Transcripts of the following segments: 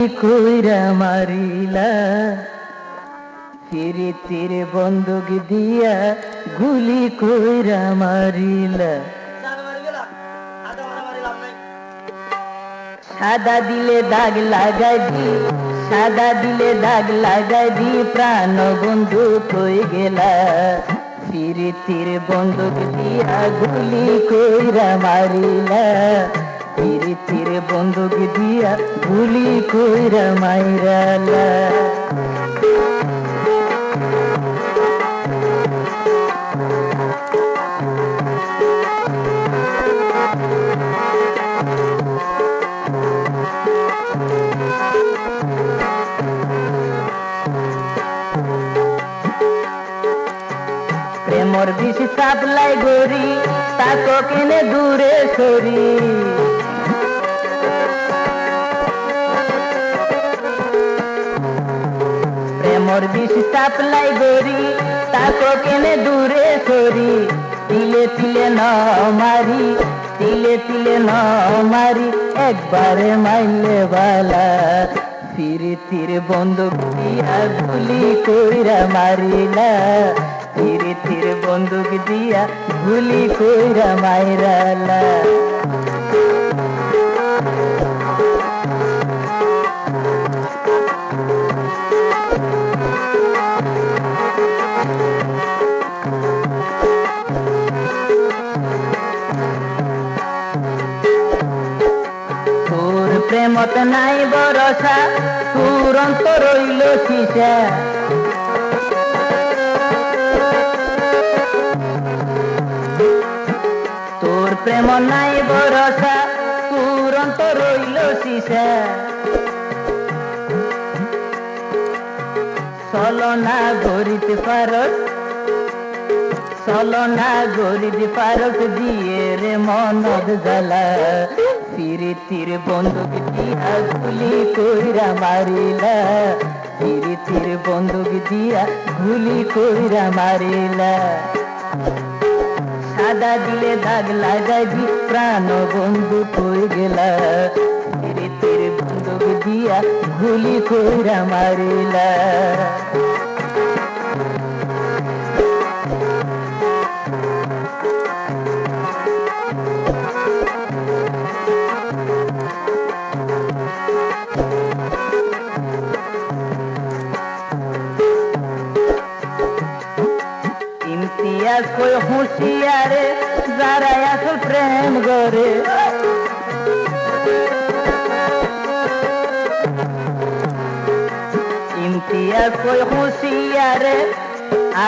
কইরা মারিলা ফিরিতির বন্দুক দিয়া গুলি কইরা মারিলা। সাদা দিলে দাগ লাগাই দি, সাদা দিলে দাগ লাগাই দি, প্রাণ বন্ধু কই গেলা ফিরিতির বন্দুক দিয়া গুলি কইরা মারিলা। ফিরিতির বন্দুক দিয়া গুলি কইরা মাইরালা। প্রেমর বিষ সাপলাই গরি, তাকো কেনে দূরে সরি। প্রেমর বিষ সাপলাই গরি, তাকো কেনে দূরে সরি। তিলে তিলে ন মারি, তিলে তিলে ন মারি, একবারে মাইলে বালা ফিরিতির বন্দুক দিয়া গুলি কইরা মারিলা। ফিরিতির বন্দুক দিয়া গুলি কইরা মাইরালা। তোর প্রেমত নাই ভরসা, তোর অন্তর রইল সিসা। তোর প্রেম নাই ভরসা, তোর অন্তর রইল সিসা। চলনা গরিতে পারস, চলনা গরিতে পারস, দিয়ে রে মনদ জ্বালা ফিরিতির বন্দুক দিয়া গুলি কইরা মারিলা। ফিরিতির বন্দুক দিয়া গুলি কইরা মারিলা। সাদা দিলে দাগ লাগাই দি, প্রাণ বন্ধু কই গেলা ফিরিতির বন্দুক দিয়া গুলি কইরা মারিলা। ইমতিয়াজ কই হুঁশিয়ারে, যারা আসল প্রেম গরে। ইমতিয়াজ কই হুঁশিয়ারে,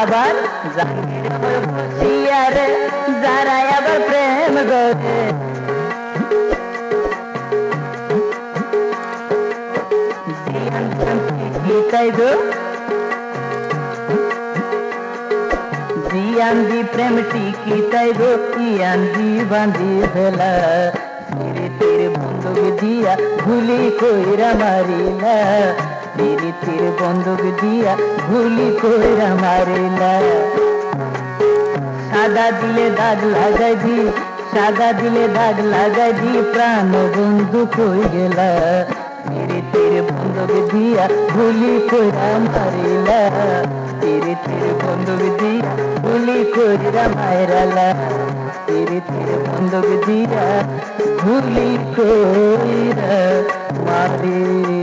আবার জাহাঙ্গীর কই হুঁশিয়ারে, যারা আবার প্রেম গরে। তাই গো জিয়ান্দি প্রেম টিকি তাই গো, ইয়ান্দি বাঁধি ফেলা ফিরিতির বন্দুক দিয়া গুলি কইরা মারিলা। ফিরিতির বন্দুক দিয়া গুলি কইরা মারিলা। সাদা দিলে দাগ লাগাই দি, সাদা দিলে দাগ লাগাই দি, প্রাণ বন্ধু কই গেলা ফিরিতির বন্দুক দিয়া গুলি কইরা মারিলা। ফিরিতির বন্দুক দিয়া গুলি কইরা মাইরালা। ফিরিতির বন্দুক দিয়া গুলি কইরা মারিলা।